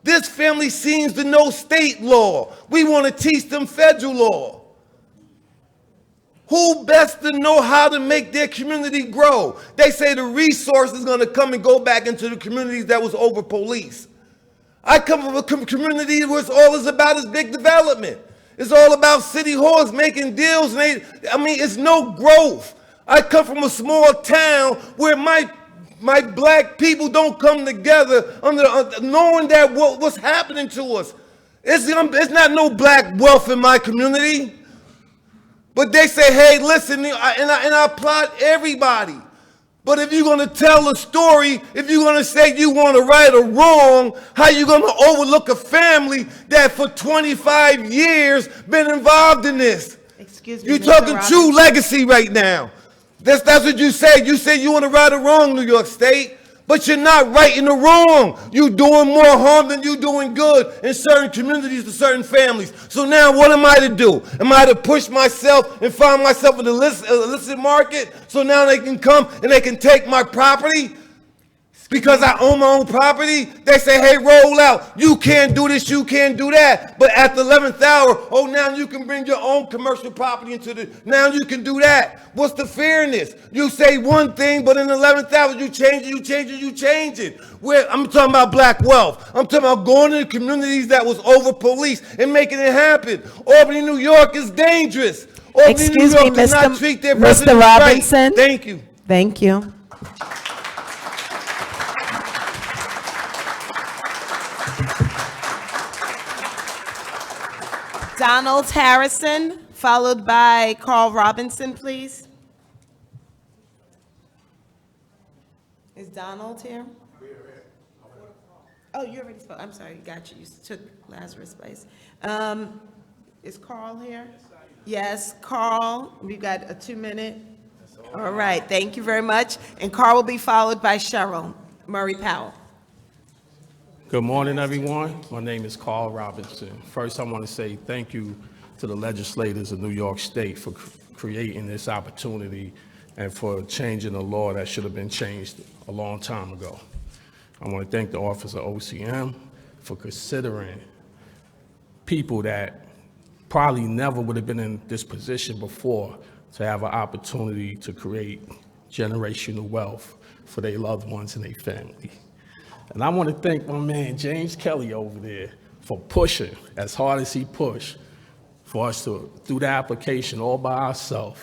This family seems to know state law. We want to teach them federal law. Who best to know how to make their community grow? They say the resource is going to come and go back into the communities that was over policed. I come from a community where it's all is about is big development. It's all about city halls making deals. And it's no growth. I come from a small town where my black people don't come together under knowing that what's happening to us. It's not no black wealth in my community. But they say, hey, listen, and I applaud everybody. But if you're going to tell a story, if you're going to say you want to right or wrong, how you going to overlook a family that for 25 years been involved in this? Excuse me, You're Mr. talking Roberts. true legacy right now. That's what you said. You said you want to right or wrong, New York State. But you're not righting the wrong. You're doing more harm than you're doing good in certain communities to certain families. So now what am I to do? Am I to push myself and find myself in the illicit market so now they can come and they can take my property? Because I own my own property, they say, hey, roll out. You can't do this, you can't do that. But at the 11th hour, oh, now you can bring your own commercial property now you can do that. What's the fairness? You say one thing, but in the 11th hour, you change it. I'm talking about black wealth. I'm talking about going to the communities that was over policed and making it happen. Albany, New York is dangerous. Albany, Excuse New me, York does not treat their Mr. residents right. Robinson. Thank you. Thank you. Donald Harrison, followed by Carl Robinson, please. Donald here? Oh, you already spoke. I'm sorry, got you. You took Lazarus' place. Is Carl here? Yes, Carl, we've got a 2-minute. All right, thank you very much. And Carl will be followed by Cheryl Murray Powell. Good morning, everyone. My name is Carl Robinson. First, I want to say thank you to the legislators of New York State for creating this opportunity and for changing the law that should have been changed a long time ago. I want to thank the Office of OCM for considering people that probably never would have been in this position before to have an opportunity to create generational wealth for their loved ones and their family. And I want to thank my man James Kelly over there for pushing as hard as he pushed for us to do the application all by ourselves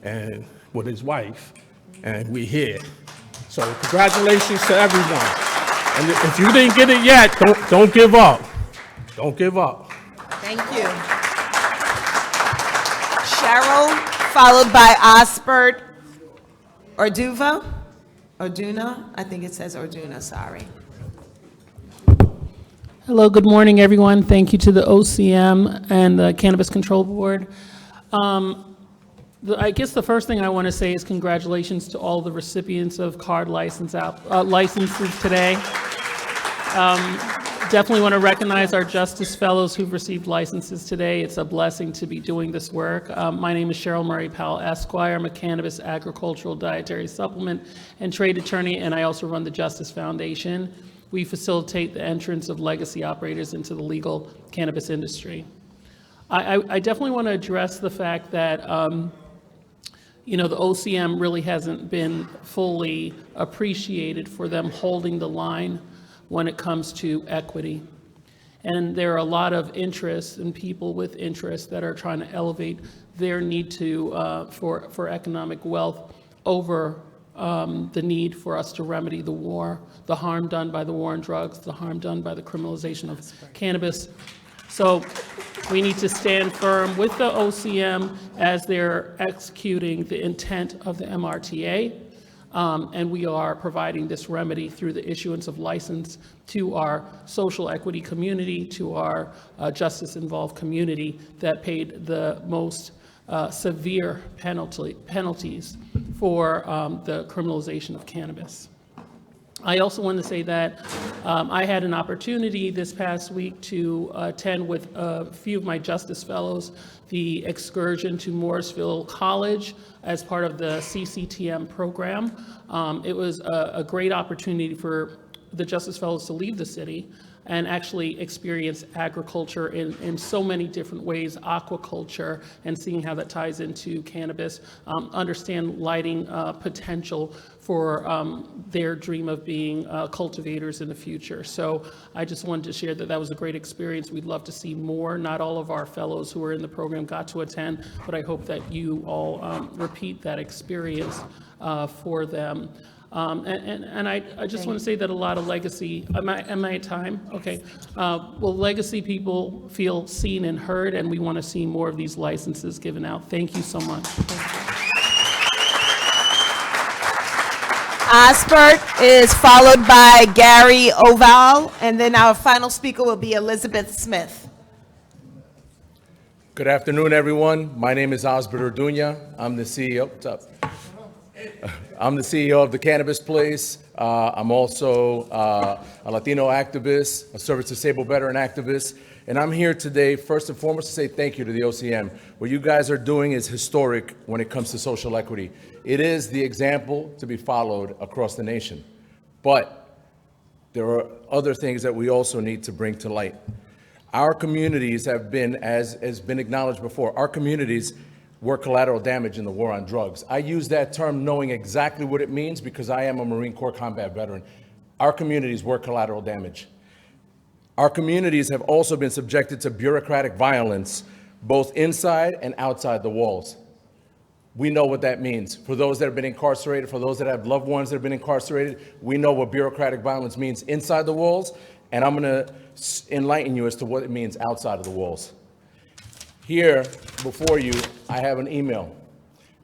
and with his wife, and we're here. So congratulations to everyone. And if you didn't get it yet, don't give up. Don't give up. Thank you. Cheryl, followed by Osbert Orduna, I think it says Orduna, sorry. Hello, good morning, everyone. Thank you to the OCM and the Cannabis Control Board. I guess the first thing I want to say is congratulations to all the recipients of card licenses today. Definitely want to recognize our Justice Fellows who've received licenses today. It's a blessing to be doing this work. My name is Cheryl Murray Powell, Esquire. I'm a cannabis, agricultural, dietary supplement, and trade attorney, and I also run the Justice Foundation. We facilitate the entrance of legacy operators into the legal cannabis industry. I definitely want to address the fact that the OCM really hasn't been fully appreciated for them holding the line when it comes to equity. And there are a lot of interests and people with interests that are trying to elevate their need for economic wealth over the need for us to remedy the harm done by the war on drugs, the harm done by the criminalization of cannabis. So we need to stand firm with the OCM as they're executing the intent of the MRTA. And we are providing this remedy through the issuance of license to our social equity community, to our justice-involved community that paid the most severe penalties for the criminalization of cannabis. I also want to say that I had an opportunity this past week to attend with a few of my Justice Fellows the excursion to Morrisville College as part of the CCTM program. It was a great opportunity for the Justice Fellows to leave the city and actually experience agriculture in so many different ways, aquaculture, and seeing how that ties into cannabis, understand lighting potential for their dream of being cultivators in the future. So I just wanted to share that was a great experience. We'd love to see more. Not all of our fellows who are in the program got to attend, but I hope that you all repeat that experience for them. And I just want to say that a lot of legacy, am I at time? Okay. Well, legacy people feel seen and heard, and we want to see more of these licenses given out. Thank you so much. Osbert is followed by Gary Oval, and then our final speaker will be Elizabeth Smith. Good afternoon, everyone. My name is Osbert Orduna. I'm the CEO. What's up? I'm the CEO of the Cannabis Place. I'm also a Latino activist, a service-disabled veteran activist, and I'm here today, first and foremost, to say thank you to the OCM. What you guys are doing is historic when it comes to social equity. It is the example to be followed across the nation. But there are other things that we also need to bring to light. Our communities have been, as has been acknowledged before, our communities were collateral damage in the war on drugs. I use that term knowing exactly what it means because I am a Marine Corps combat veteran. Our communities were collateral damage. Our communities have also been subjected to bureaucratic violence, both inside and outside the walls. We know what that means. For those that have been incarcerated, for those that have loved ones that have been incarcerated, we know what bureaucratic violence means inside the walls, and I'm gonna enlighten you as to what it means outside of the walls. Here before you, I have an email,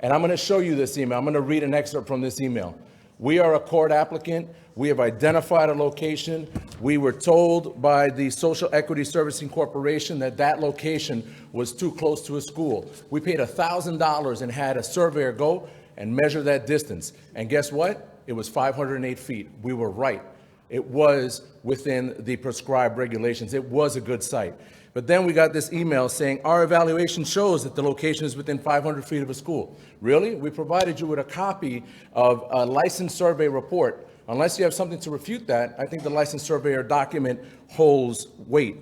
and I'm gonna show you this email. I'm gonna read an excerpt from this email. We are a court applicant. We have identified a location. We were told by the Social Equity Servicing Corporation that that location was too close to a school. We paid $1,000 and had a surveyor go and measure that distance. And guess what? It was 508 feet. We were right. It was within the prescribed regulations. It was a good site. But then we got this email saying, our evaluation shows that the location is within 500 feet of a school. Really? We provided you with a copy of a license survey report. Unless you have something to refute that, I think the license surveyor document holds weight.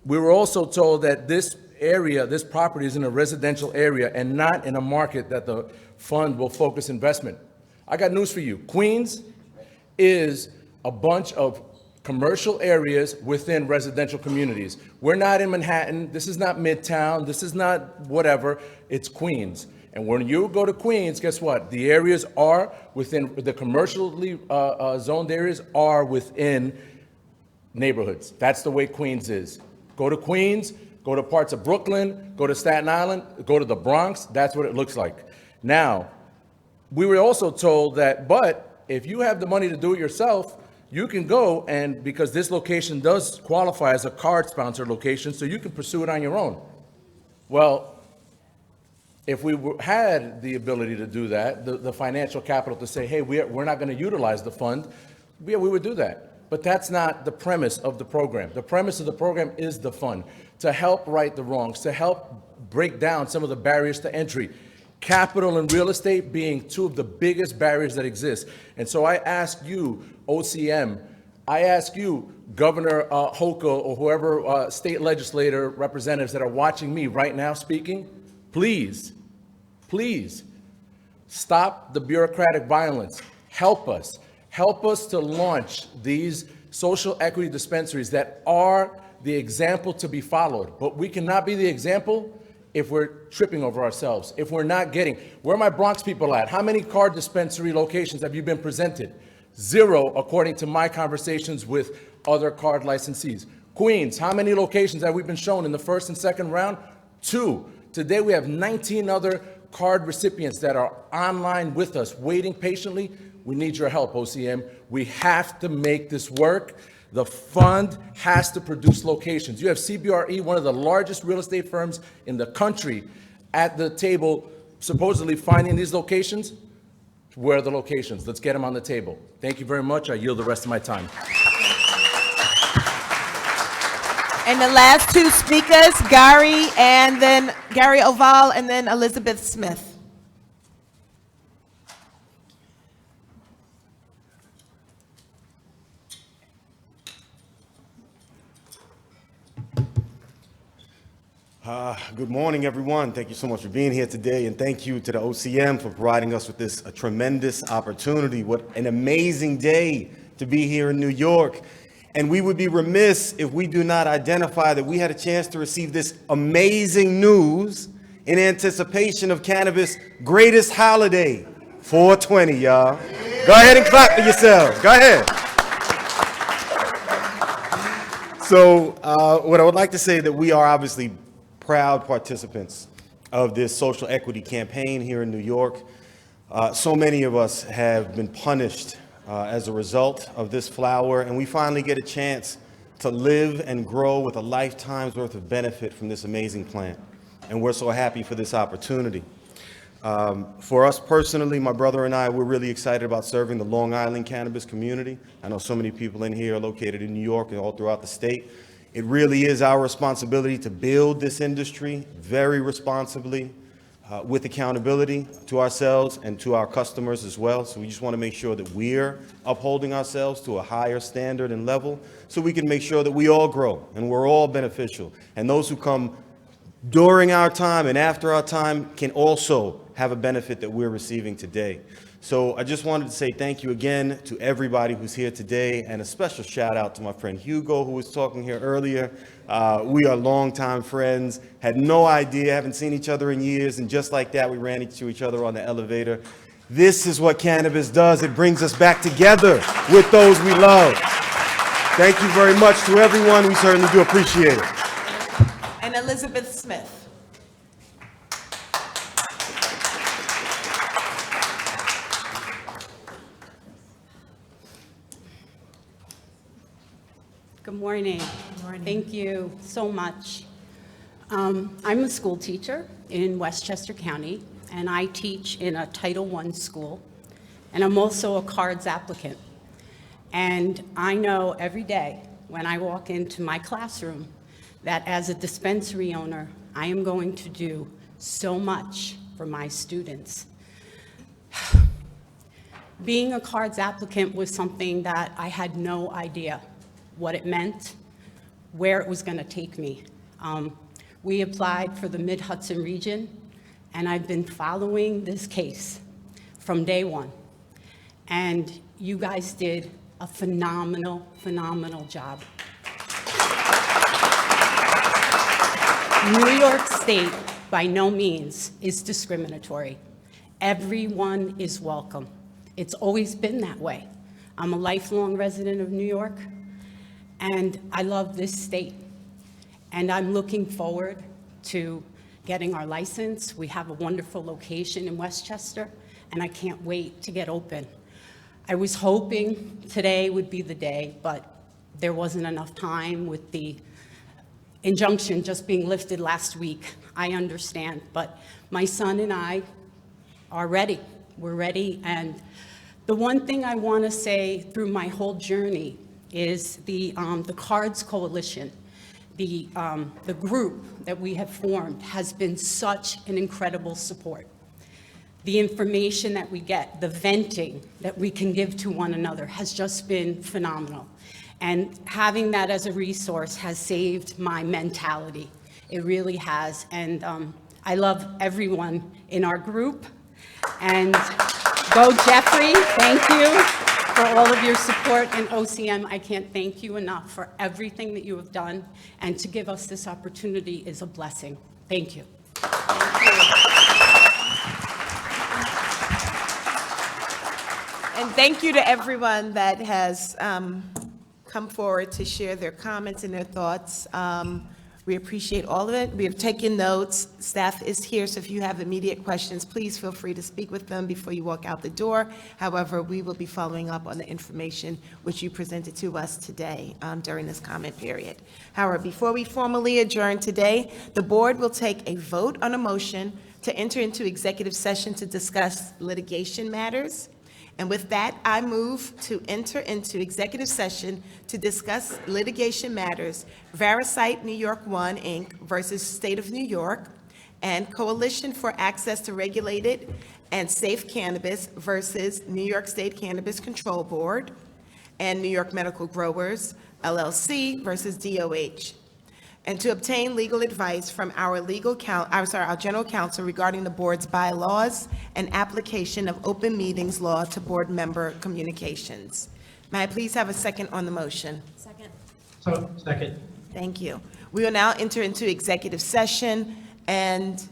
We were also told that this area, this property is in a residential area and not in a market that the fund will focus investment. I got news for you. Queens is a bunch of commercial areas within residential communities. We're not in Manhattan. This is not Midtown. This is not whatever. It's Queens. And when you go to Queens, guess what? The areas are within, the commercially zoned areas are within neighborhoods. That's the way Queens is. Go to Queens, go to parts of Brooklyn, go to Staten Island, go to the Bronx. That's what it looks like. Now, we were also told that, but if you have the money to do it yourself, you can go and, because this location does qualify as a card-sponsored location, so you can pursue it on your own. Well, if we had the ability to do that, the financial capital to say, hey, we're not going to utilize the fund, we would do that. But that's not the premise of the program. The premise of the program is the fund, to help right the wrongs, to help break down some of the barriers to entry. Capital and real estate being two of the biggest barriers that exist. And so I ask you, OCM, I ask you, Governor Hochul, or whoever state legislator representatives that are watching me right now speaking, please, please stop the bureaucratic violence. Help us. Help us to launch these social equity dispensaries that are the example to be followed. But we cannot be the example if we're tripping over ourselves, if we're not getting. Where are my Bronx people at? How many card dispensary locations have you been presented? 0, according to my conversations with other card licensees. Queens, how many locations have we been shown in the first and second round? 2. Today we have 19 other card recipients that are online with us, waiting patiently. We need your help, OCM. We have to make this work. The fund has to produce locations. You have CBRE, one of the largest real estate firms in the country, at the table supposedly finding these locations. Where are the locations? Let's get them on the table. Thank you very much. I yield the rest of my time. And the last two speakers, Gary Oval, and then Elizabeth Smith. Good morning, everyone. Thank you so much for being here today, and thank you to the OCM for providing us with this tremendous opportunity. What an amazing day to be here in New York. And we would be remiss if we do not identify that we had a chance to receive this amazing news in anticipation of cannabis' greatest holiday, 420, y'all. Go ahead and clap for yourselves. Go ahead. So what I would like to say that we are obviously proud participants of this social equity campaign here in New York. So many of us have been punished as a result of this flower, and we finally get a chance to live and grow with a lifetime's worth of benefit from this amazing plant. And we're so happy for this opportunity. For us personally, my brother and I, we're really excited about serving the Long Island cannabis community. I know so many people in here are located in New York and all throughout the state. It really is our responsibility to build this industry very responsibly, with accountability to ourselves and to our customers as well. So we just want to make sure that we're upholding ourselves to a higher standard and level so we can make sure that we all grow and we're all beneficial. And those who come during our time and after our time can also have a benefit that we're receiving today. So I just wanted to say thank you again to everybody who's here today, and a special shout out to my friend Hugo, who was talking here earlier. We are longtime friends, had no idea, haven't seen each other in years, and just like that, we ran into each other on the elevator. This is what cannabis does. It brings us back together with those we love. Thank you very much to everyone. We certainly do appreciate it. And Elizabeth Smith. Good morning. Thank you so much. I'm a school teacher in Westchester County, and I teach in a Title I school, and I'm also a cards applicant. And I know every day when I walk into my classroom that as a dispensary owner, I am going to do so much for my students. Being a cards applicant was something that I had no idea what it meant, where it was going to take me. We applied for the Mid-Hudson region, and I've been following this case from day one. And you guys did a phenomenal, phenomenal job. New York State, by no means, is discriminatory. Everyone is welcome. It's always been that way. I'm a lifelong resident of New York, and I love this state. And I'm looking forward to getting our license. We have a wonderful location in Westchester, and I can't wait to get open. I was hoping today would be the day, but there wasn't enough time with the injunction just being lifted last week. I understand, but my son and I are ready. We're ready, and the one thing I want to say through my whole journey is the Cards Coalition, the group that we have formed has been such an incredible support. The information that we get, the venting that we can give to one another has just been phenomenal. And having that as a resource has saved my mentality. It really has. And I love everyone in our group. And go Jeffrey, thank you for all of your support. And OCM, I can't thank you enough for everything that you have done. And to give us this opportunity is a blessing. Thank you. And thank you to everyone that has come forward to share their comments and their thoughts. We appreciate all of it. We have taken notes. Staff is here, so if you have immediate questions, please feel free to speak with them before you walk out the door. However, we will be following up on the information which you presented to us today during this comment period. However, before we formally adjourn today, the board will take a vote on a motion to enter into executive session to discuss litigation matters. And with that, I move to enter into executive session to discuss litigation matters, Varisite New York One, Inc. versus State of New York, and Coalition for Access to Regulated and Safe Cannabis versus New York State Cannabis Control Board, and New York Medical Growers, LLC versus DOH. And to obtain legal advice from our our general counsel regarding the board's bylaws and application of open meetings law to board member communications. May I please have a second on the motion? Second. Second. Thank you. We will now enter into executive session, and